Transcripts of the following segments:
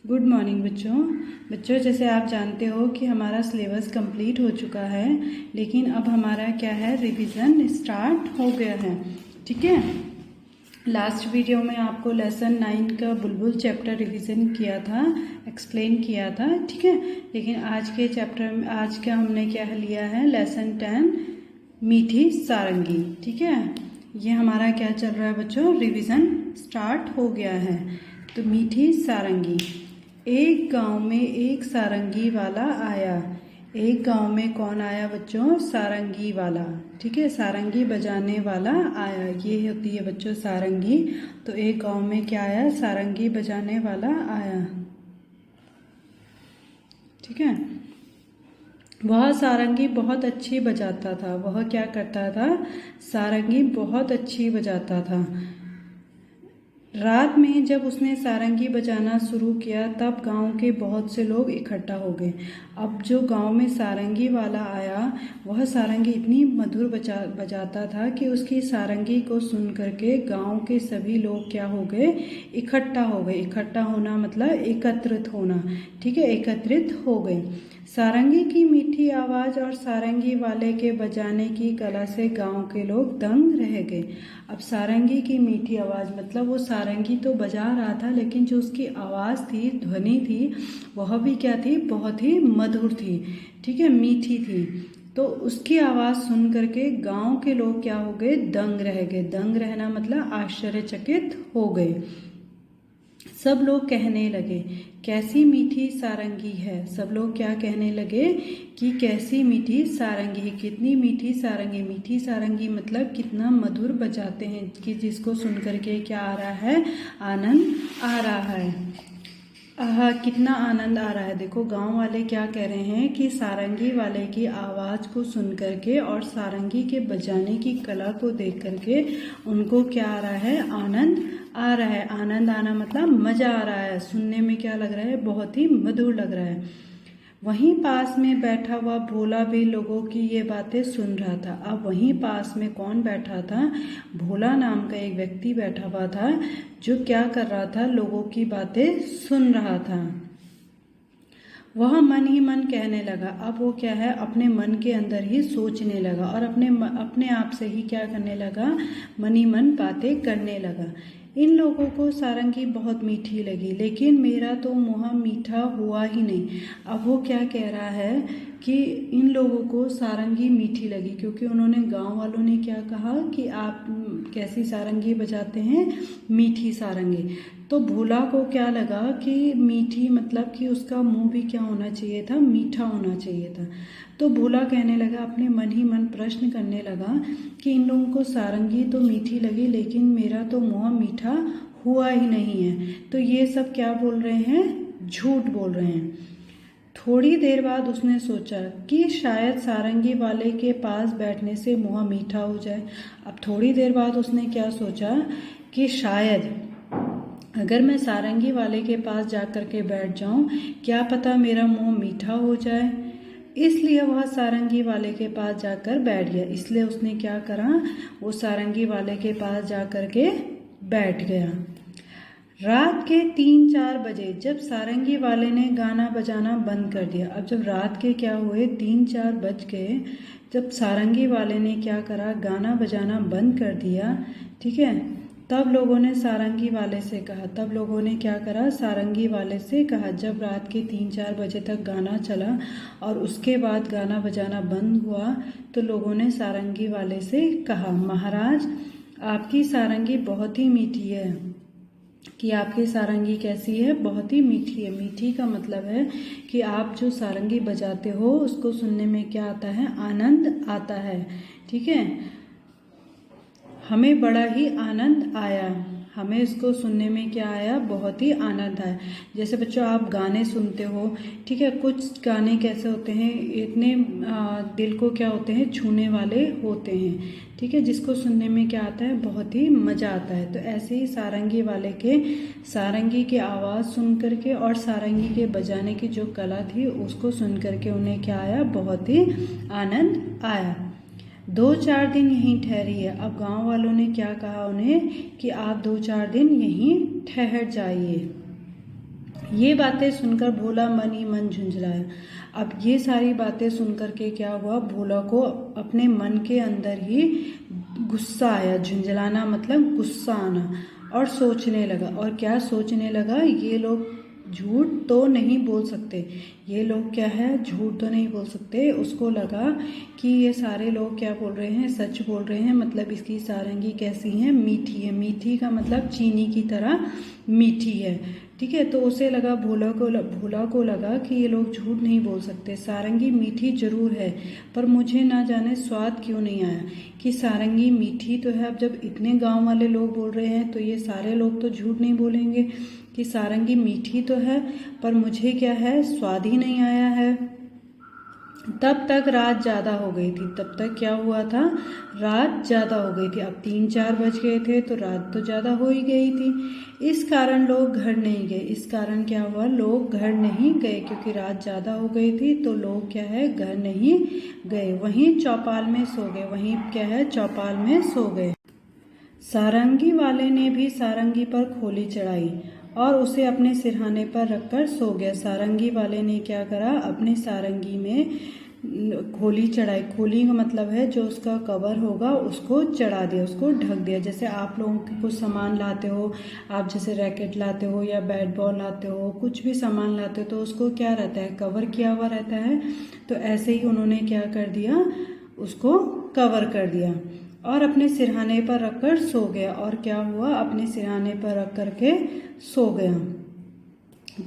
Good morning बच्चों जैसे आप जानते हो कि हमारा सिलेबस कंप्लीट हो चुका है, लेकिन अब हमारा क्या है, रिवीजन स्टार्ट हो गया है। ठीक है, लास्ट वीडियो में आपको लेसन 9 का बुलबुल चैप्टर रिवीजन किया था, एक्सप्लेन किया था। ठीक है, लेकिन आज के चैप्टर में आज का हमने क्या लिया है, लेसन 10 मीठी सारंगी। ठीक है, ये हमारा क्या चल रहा है बच्चों, रिवीजन स्टार्ट हो गया है। तो मीठी सारंगी। एक गांव में एक सारंगी वाला आया। एक गांव में कौन आया बच्चों, सारंगी वाला। ठीक है, सारंगी बजाने वाला आया, ये होती है बच्चों सारंगी। तो एक गांव में क्या आया, सारंगी बजाने वाला आया। ठीक है, वह सारंगी बहुत अच्छी बजाता था। वह क्या करता था, सारंगी बहुत अच्छी बजाता था। रात में जब उसने सारंगी बजाना शुरू किया तब गांव के बहुत से लोग इकट्ठा हो गए। अब जो गांव में सारंगी वाला आया, वह सारंगी इतनी मधुर बजाता था कि उसकी सारंगी को सुन करके गांव के सभी लोग क्या हो गए, इकट्ठा हो गए। इकट्ठा होना मतलब एकत्रित होना। ठीक है, एकत्रित हो गए। सारंगी की मीठी आवाज़ और सारंगी वाले के बजाने की कला से गांव के लोग दंग रह गए। अब सारंगी की मीठी आवाज़ मतलब वो सारंगी तो बजा रहा था, लेकिन जो उसकी आवाज़ थी, ध्वनि थी, वह भी क्या थी, बहुत ही मधुर थी। ठीक है, मीठी थी। तो उसकी आवाज़ सुन करके गांव के लोग क्या हो गए, दंग रह गए। दंग रहना मतलब आश्चर्यचकित हो गए। सब लोग कहने लगे, कैसी मीठी सारंगी है। सब लोग क्या कहने लगे कि कैसी मीठी सारंगी है, कितनी मीठी सारंगी। मीठी सारंगी मतलब कितना मधुर बजाते हैं कि जिसको सुन करके क्या आ रहा है, आनंद आ रहा है। कितना आनंद आ रहा है। देखो गांव वाले क्या कह रहे हैं कि सारंगी वाले की आवाज़ को सुन करके और सारंगी के बजाने की कला को देख करके उनको क्या आ रहा है, आनंद आ रहा है। आनंद आना मतलब मज़ा आ रहा है, सुनने में क्या लग रहा है, बहुत ही मधुर लग रहा है। वहीं पास में बैठा हुआ भोला भी लोगों की ये बातें सुन रहा था। अब वहीं पास में कौन बैठा था, भोला नाम का एक व्यक्ति बैठा हुआ था, जो क्या कर रहा था, लोगों की बातें सुन रहा था। वह मन ही मन कहने लगा। अब वो क्या है, अपने मन के अंदर ही सोचने लगा और अपने आप से ही क्या करने लगा, मन ही मन बातें करने लगा। इन लोगों को सारंगी बहुत मीठी लगी, लेकिन मेरा तो मुँह मीठा हुआ ही नहीं। अब वो क्या कह रहा है कि इन लोगों को सारंगी मीठी लगी, क्योंकि उन्होंने, गांव वालों ने क्या कहा कि आप कैसी सारंगी बजाते हैं, मीठी सारंगी। तो भोला को क्या लगा कि मीठी मतलब कि उसका मुंह भी क्या होना चाहिए था, मीठा होना चाहिए था। तो भोला कहने लगा, अपने मन ही मन प्रश्न करने लगा कि इन लोगों को सारंगी तो मीठी लगी, लेकिन मेरा तो मुंह मीठा हुआ ही नहीं है। तो ये सब क्या बोल रहे हैं, झूठ बोल रहे हैं। थोड़ी देर बाद उसने सोचा कि शायद सारंगी वाले के पास बैठने से मुंह मीठा हो जाए। अब थोड़ी देर बाद उसने क्या सोचा कि शायद अगर मैं सारंगी वाले के पास जा कर के बैठ जाऊं, क्या पता मेरा मुंह मीठा हो जाए। इसलिए वह सारंगी वाले के पास जाकर बैठ गया। इसलिए उसने क्या करा, वो सारंगी वाले के पास जा कर के बैठ गया। रात के 3-4 बजे जब सारंगी वाले ने गाना बजाना बंद कर दिया। अब जब रात के क्या हुए, 3-4 बज गए, जब सारंगी वाले ने क्या करा, गाना बजाना बंद कर दिया। ठीक है, तब लोगों ने सारंगी वाले से कहा, तब लोगों ने क्या करा, सारंगी वाले से कहा, जब रात के 3-4 बजे तक गाना चला और उसके बाद गाना बजाना बंद हुआ, तो लोगों ने सारंगी वाले से कहा, महाराज आपकी सारंगी बहुत ही मीठी है। कि आपकी सारंगी कैसी है, बहुत ही मीठी है। मीठी का मतलब है कि आप जो सारंगी बजाते हो उसको सुनने में क्या आता है, आनंद आता है। ठीक है, हमें बड़ा ही आनंद आया। हमें इसको सुनने में क्या आया, बहुत ही आनंद आया। जैसे बच्चों आप गाने सुनते हो, ठीक है, कुछ गाने कैसे होते हैं, इतने दिल को क्या होते हैं, छूने वाले होते हैं। ठीक है, जिसको सुनने में क्या आता है, बहुत ही मज़ा आता है। तो ऐसे ही सारंगी वाले के सारंगी की आवाज़ सुन करके और सारंगी के बजाने की जो कला थी उसको सुन करके उन्हें क्या आया, बहुत ही आनंद आया। 2-4 दिन यहीं ठहरिए। अब गांव वालों ने क्या कहा उन्हें कि आप 2-4 दिन यहीं ठहर जाइए। ये बातें सुनकर भोला मन ही मन झुंझलाया। अब ये सारी बातें सुनकर के क्या हुआ, भोला को अपने मन के अंदर ही गुस्सा आया। झुंझलाना मतलब गुस्सा आना। और सोचने लगा। और क्या सोचने लगा, ये लोग झूठ तो नहीं बोल सकते, ये लोग क्या है, झूठ तो नहीं बोल सकते। उसको लगा कि ये सारे लोग क्या बोल रहे हैं, सच बोल रहे हैं। मतलब इसकी सारंगी कैसी है, मीठी है। मीठी का मतलब चीनी की तरह मीठी है, ठीक है। तो उसे लगा, भोला को लगा कि ये लोग झूठ नहीं बोल सकते, सारंगी मीठी जरूर है, पर मुझे ना जाने स्वाद क्यों नहीं आया कि सारंगी मीठी तो है। अब जब इतने गांव वाले लोग बोल रहे हैं तो ये सारे लोग तो झूठ नहीं बोलेंगे कि सारंगी मीठी तो है, पर मुझे क्या है, स्वाद ही नहीं आया है। तब तक रात ज़्यादा हो गई थी। तब तक क्या हुआ था, रात ज़्यादा हो गई थी। अब 3-4 बज गए थे तो रात तो ज़्यादा हो ही गई थी। इस कारण लोग घर नहीं गए। इस कारण क्या हुआ, लोग घर नहीं गए क्योंकि रात ज़्यादा हो गई थी। तो लोग क्या है, घर नहीं गए, वहीं चौपाल में सो गए। वहीं क्या है, चौपाल में सो गए। सारंगी वाले ने भी सारंगी पर खोली चढ़ाई और उसे अपने सिरहाने पर रखकर सो गया। सारंगी वाले ने क्या करा, अपने सारंगी में खोली चढ़ाई। खोली का मतलब है जो उसका कवर होगा उसको चढ़ा दिया, उसको ढक दिया। जैसे आप लोगों के कुछ सामान लाते हो, आप जैसे रैकेट लाते हो या बैट बॉल लाते हो, कुछ भी सामान लाते हो तो उसको क्या रहता है, कवर किया हुआ रहता है। तो ऐसे ही उन्होंने क्या कर दिया, उसको कवर कर दिया और अपने सिरहाने पर रखकर सो गया। और क्या हुआ, अपने सिरहाने पर रख करके सो गया।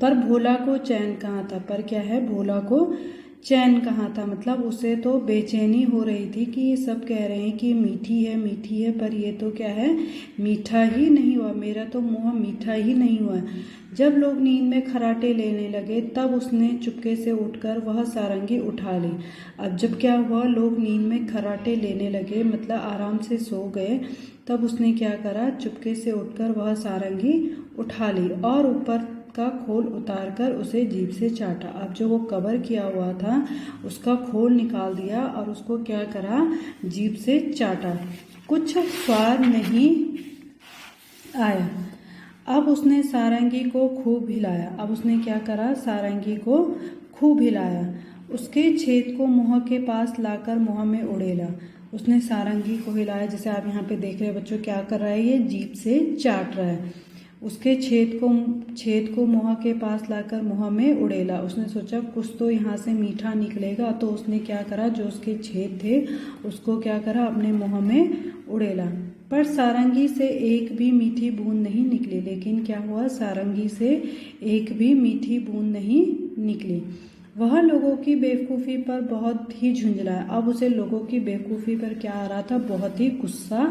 पर भोला को चैन कहाँ था, पर क्या है, भोला को चैन कहाँ था, मतलब उसे तो बेचैनी हो रही थी कि ये सब कह रहे हैं कि मीठी है, पर ये तो क्या है, मीठा ही नहीं हुआ, मेरा तो मुँह मीठा ही नहीं हुआ। जब लोग नींद में खर्राटे लेने लगे तब उसने चुपके से उठकर वह सारंगी उठा ली। अब जब क्या हुआ, लोग नींद में खर्राटे लेने लगे, मतलब आराम से सो गए, तब उसने क्या करा, चुपके से उठकर वह सारंगी उठा ली और ऊपर का खोल उतारकर उसे जीभ से चाटा। अब जो वो कवर किया हुआ था उसका खोल निकाल दिया और उसको क्या करा, जीभ से चाटा। कुछ स्वाद नहीं आया। अब उसने सारंगी को खूब हिलाया। अब उसने क्या करा, सारंगी को खूब हिलाया, उसके छेद को मुँह के पास लाकर मुँह में उड़ेला। उसने सारंगी को हिलाया, जैसे आप यहाँ पे देख रहे हैं बच्चों, क्या कर रहा है, ये जीभ से चाट रहा है। उसके छेद को मुँह के पास लाकर मुँह में उड़ेला। उसने सोचा कुछ तो यहाँ से मीठा निकलेगा, तो उसने क्या करा, जो उसके छेद थे उसको क्या करा, अपने मुँह में उड़ेला। पर सारंगी से एक भी मीठी बूंद नहीं निकली। लेकिन क्या हुआ, सारंगी से एक भी मीठी बूंद नहीं निकली। वह लोगों की बेवकूफ़ी पर बहुत ही झुंझलाया। अब उसे लोगों की बेवकूफ़ी पर क्या आ रहा था, बहुत ही गुस्सा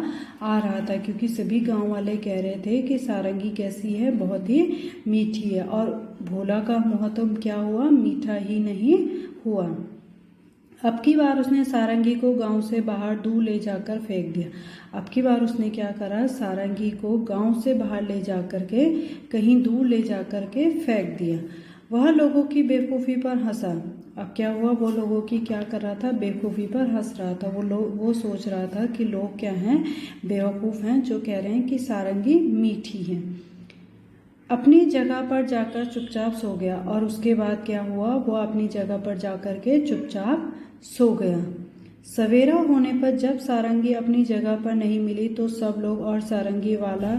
आ रहा था, क्योंकि सभी गांव वाले कह रहे थे कि सारंगी कैसी है, बहुत ही मीठी है, और भोला का मुँह तो क्या हुआ, मीठा ही नहीं हुआ। अब की बार उसने सारंगी को गांव से बाहर दूर ले जाकर फेंक दिया। अब की बार उसने क्या करा, सारंगी को गांव से बाहर ले जाकर के कहीं दूर ले जाकर के फेंक दिया। वह लोगों की बेवकूफ़ी पर हंसा। अब क्या हुआ, वो लोगों की क्या कर रहा था, बेवकूफ़ी पर हंस रहा था। वो सोच रहा था कि लोग क्या हैं, बेवकूफ़ हैं, जो कह रहे हैं कि सारंगी मीठी है। अपनी जगह पर जाकर चुपचाप सो गया। और उसके बाद क्या हुआ, वो अपनी जगह पर जाकर के चुपचाप सो गया। सवेरा होने पर जब सारंगी अपनी जगह पर नहीं मिली तो सब लोग और सारंगी वाला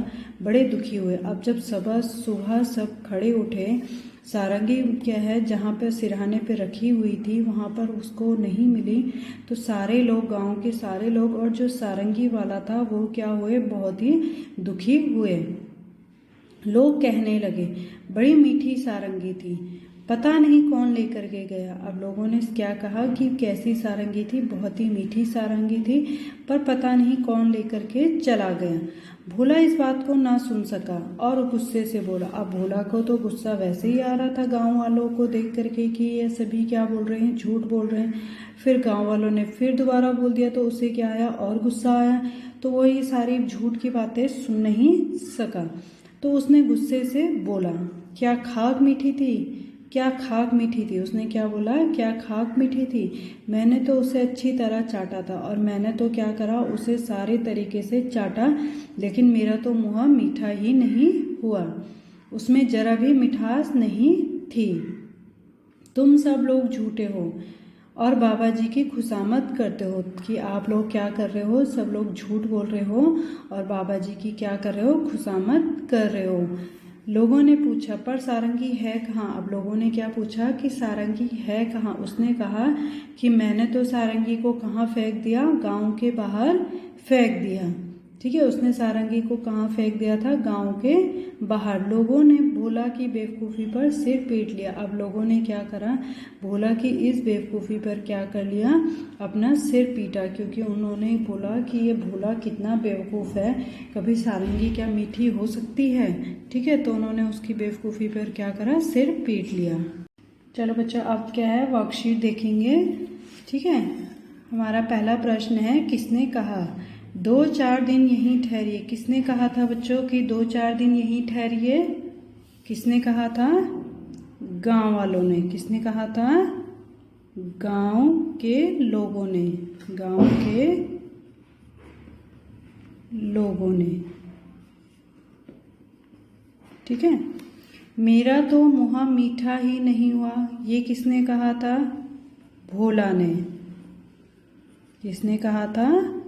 बड़े दुखी हुए। अब जब सुबह सब खड़े उठे, सारंगी क्या है, जहाँ पर सिरहाने पे रखी हुई थी वहाँ पर उसको नहीं मिली, तो सारे लोग, गांव के सारे लोग और जो सारंगी वाला था वो क्या हुए, बहुत ही दुखी हुए। लोग कहने लगे, बड़ी मीठी सारंगी थी, पता नहीं कौन लेकर के गया। अब लोगों ने क्या कहा कि कैसी सारंगी थी, बहुत ही मीठी सारंगी थी, पर पता नहीं कौन लेकर के चला गया। भोला इस बात को ना सुन सका और गुस्से से बोला। अब भोला को तो गुस्सा वैसे ही आ रहा था गांव वालों को देख करके कि ये सभी क्या बोल रहे हैं, झूठ बोल रहे हैं। फिर गांव वालों ने फिर दोबारा बोल दिया तो उसे क्या आया, और गुस्सा आया। तो वो ये सारी झूठ की बातें सुन नहीं सका, तो उसने गुस्से से बोला, क्या खाक मीठी थी, क्या खाक मीठी थी। उसने क्या बोला, क्या खाक मीठी थी, मैंने तो उसे अच्छी तरह चाटा था और मैंने तो क्या करा, उसे सारे तरीके से चाटा, लेकिन मेरा तो मुँह मीठा ही नहीं हुआ। उसमें जरा भी मिठास नहीं थी। तुम सब लोग झूठे हो और बाबा जी की खुशामद करते हो कि आप लोग क्या कर रहे हो, सब लोग झूठ बोल रहे हो और बाबा जी की क्या कर रहे हो, खुशामद कर रहे हो। लोगों ने पूछा पर सारंगी है कहाँ। अब लोगों ने क्या पूछा कि सारंगी है कहाँ। उसने कहा कि मैंने तो सारंगी को कहाँ फेंक दिया, गांव के बाहर फेंक दिया। ठीक है, उसने सारंगी को कहाँ फेंक दिया था, गांव के बाहर। लोगों ने भोला की बेवकूफ़ी पर सिर पीट लिया। अब लोगों ने क्या करा, भोला की इस बेवकूफ़ी पर क्या कर लिया, अपना सिर पीटा, क्योंकि उन्होंने बोला कि ये भोला कितना बेवकूफ़ है, कभी सारंगी क्या मीठी हो सकती है। ठीक है, तो उन्होंने उसकी बेवकूफ़ी पर क्या करा, सिर पीट लिया। चलो बच्चों, अब क्या है, वर्कशीट देखेंगे। ठीक है, हमारा पहला प्रश्न है, किसने कहा 2-4 दिन यहीं ठहरिए। किसने कहा था बच्चों कि 2-4 दिन यहीं ठहरिए? किसने कहा था, गांव वालों ने। किसने कहा था, गांव के लोगों ने। गांव के लोगों ने। ठीक है, मेरा तो मुँह मीठा ही नहीं हुआ, ये किसने कहा था, भोला ने। किसने कहा था,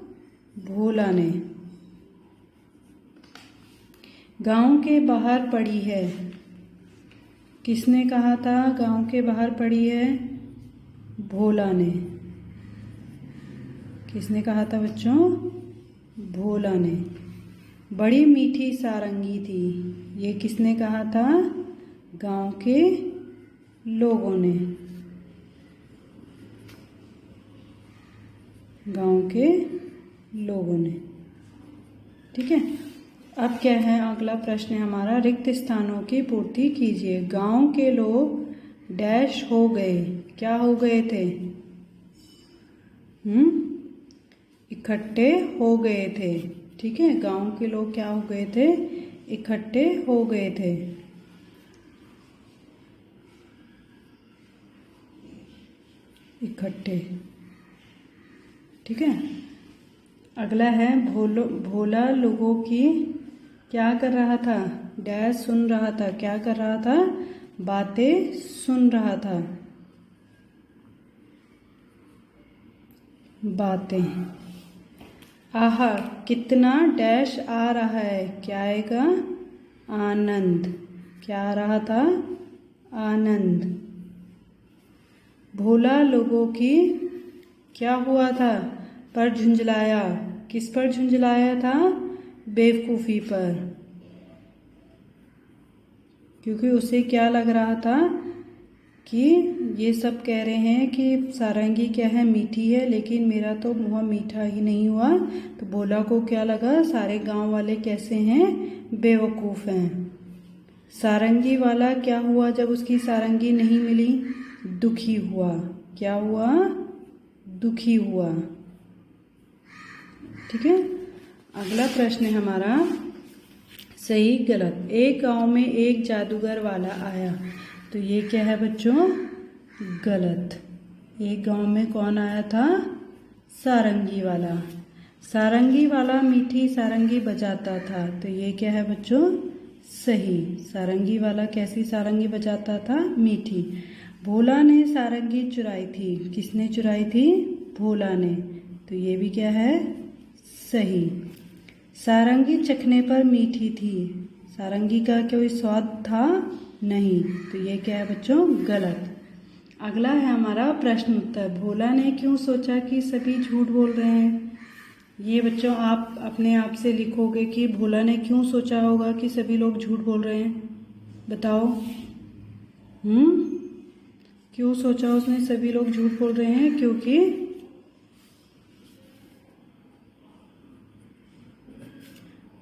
भोला ने। गांव के बाहर पड़ी है। किसने कहा था, गांव के बाहर पड़ी है, भोला ने। किसने कहा था बच्चों, भोला ने। बड़ी मीठी सारंगी थी, ये किसने कहा था, गांव के लोगों ने। गांव के लोगों ने। ठीक है, अब क्या है, अगला प्रश्न है हमारा, रिक्त स्थानों की पूर्ति कीजिए। गांव के लोग डैश हो गए। क्या हो गए थे, इकट्ठे हो गए थे। ठीक है, गांव के लोग क्या हो गए थे, इकट्ठे हो गए थे। इकट्ठे। ठीक है, अगला है, भोला लोगों की क्या कर रहा था, डैश सुन रहा था। क्या कर रहा था, बातें सुन रहा था। बातें। आहा कितना डैश आ रहा है, क्या आएगा, आनंद। क्या आ रहा था, आनंद। भोला लोगों की क्या हुआ था, पर झुंझलाया। किस पर झुंझलाया था, बेवकूफ़ी पर, क्योंकि उसे क्या लग रहा था कि ये सब कह रहे हैं कि सारंगी क्या है, मीठी है, लेकिन मेरा तो मुँह मीठा ही नहीं हुआ। तो भोला को क्या लगा, सारे गांव वाले कैसे हैं, बेवकूफ़ हैं। सारंगी वाला क्या हुआ, जब उसकी सारंगी नहीं मिली, दुखी हुआ। क्या हुआ, दुखी हुआ। ठीक है, अगला प्रश्न है हमारा, सही गलत। एक गांव में एक जादूगर वाला आया। तो ये क्या है बच्चों, गलत। एक गांव में कौन आया था, सारंगी वाला। सारंगी वाला मीठी सारंगी बजाता था। तो ये क्या है बच्चों, सही। सारंगी वाला कैसी सारंगी बजाता था, मीठी। भोला ने सारंगी चुराई थी। किसने चुराई थी, भोला ने। तो ये भी क्या है, सही। सारंगी चखने पर मीठी थी। सारंगी का कोई स्वाद था नहीं। तो ये क्या है बच्चों, गलत। अगला है हमारा प्रश्न उत्तर। भोला ने क्यों सोचा कि सभी झूठ बोल रहे हैं। ये बच्चों आप अपने आप से लिखोगे कि भोला ने क्यों सोचा होगा कि सभी लोग झूठ बोल रहे हैं, बताओ। क्यों सोचा उसने सभी लोग झूठ बोल रहे हैं, क्योंकि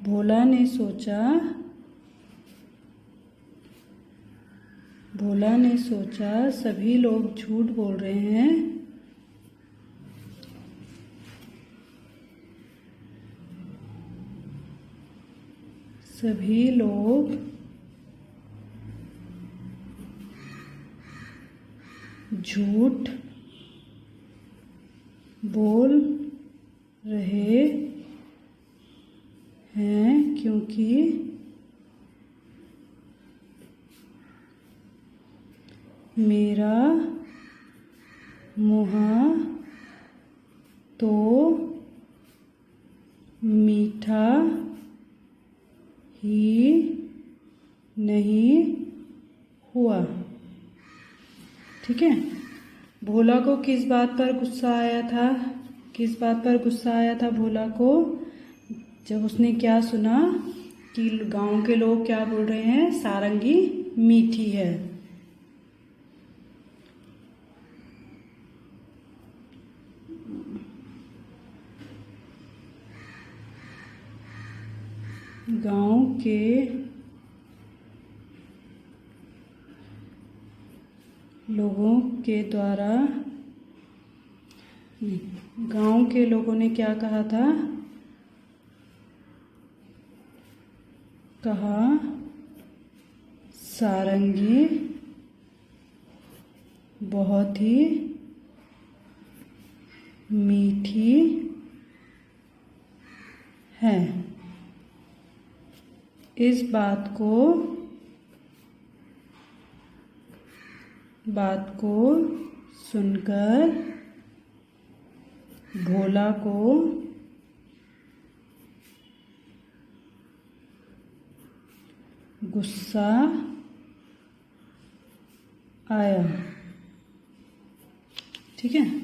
भोला ने सोचा सभी लोग झूठ बोल रहे हैं, सभी लोग झूठ बोल रहे हैं, क्योंकि मेरा मुँह तो मीठा ही नहीं हुआ। ठीक है। भोला को किस बात पर गुस्सा आया था? किस बात पर गुस्सा आया था भोला को? जब उसने क्या सुना कि गांव के लोग क्या बोल रहे हैं, सारंगी मीठी है। गांव के लोगों के द्वारा गांव के लोगों ने क्या कहा था? कहा सारंगी बहुत ही मीठी है। इस बात को सुनकर भोला को गुस्सा आया। ठीक है।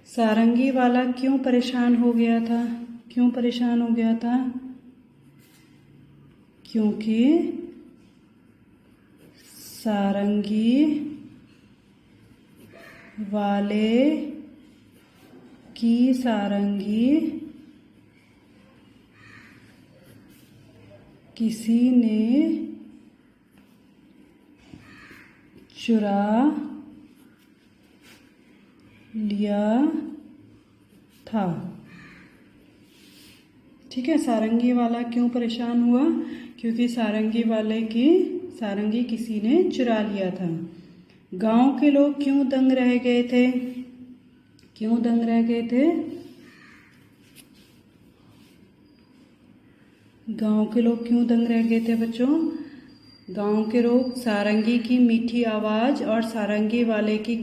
सारंगी वाला क्यों परेशान हो गया था? क्यों परेशान हो गया था? क्योंकि सारंगी वाले की सारंगी किसी ने चुरा लिया था। ठीक है। सारंगी वाला क्यों परेशान हुआ? क्योंकि सारंगी किसी ने चुरा लिया था। गांव के लोग क्यों दंग रह गए थे? क्यों दंग रह गए थे? गांव के लोग क्यों दंग रह गए थे बच्चों? गांव के लोग सारंगी की मीठी आवाज़ और सारंगी वाले के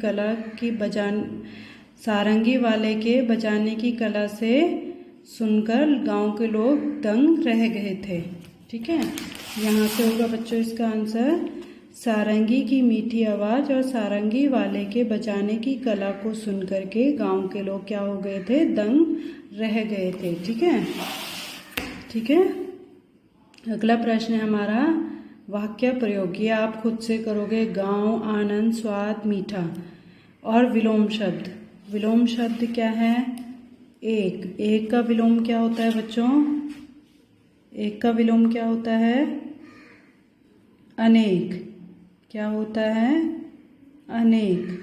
बजाने की कला से सुनकर गांव के लोग दंग रह गए थे। ठीक है। यहाँ से होगा बच्चों इसका आंसर, सारंगी की मीठी आवाज़ और सारंगी वाले के बजाने की कला को सुनकर के गांव के लोग क्या हो गए थे? दंग रह गए थे। ठीक है। ठीक है। अगला प्रश्न है हमारा वाक्य प्रयोग। ये आप खुद से करोगे। गांव, आनंद, स्वाद, मीठा। और विलोम शब्द। विलोम शब्द क्या है? एक का विलोम क्या होता है बच्चों? एक का विलोम क्या होता है? अनेक। क्या होता है? अनेक।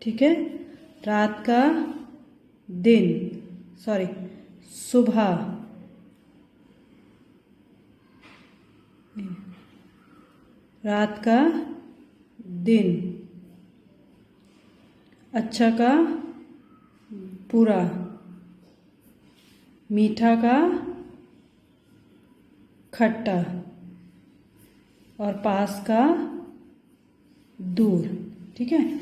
ठीक है। रात का दिन, सुबह। रात का दिन। अच्छा का बुरा। मीठा का खट्टा। और पास का दूर। ठीक है।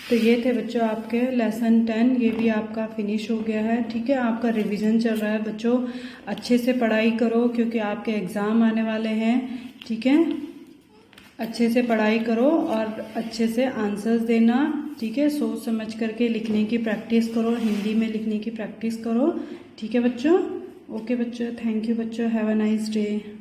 तो ये थे बच्चों आपके लेसन 10। ये भी आपका फिनिश हो गया है। ठीक है। आपका रिवीजन चल रहा है बच्चों। अच्छे से पढ़ाई करो क्योंकि आपके एग्ज़ाम आने वाले हैं। ठीक है। अच्छे से पढ़ाई करो और अच्छे से आंसर्स देना। ठीक है। सोच समझ करके लिखने की प्रैक्टिस करो, हिंदी में लिखने की प्रैक्टिस करो। ठीक है बच्चों। ओके बच्चों, थैंक यू बच्चों, हैव अ नाइस डे।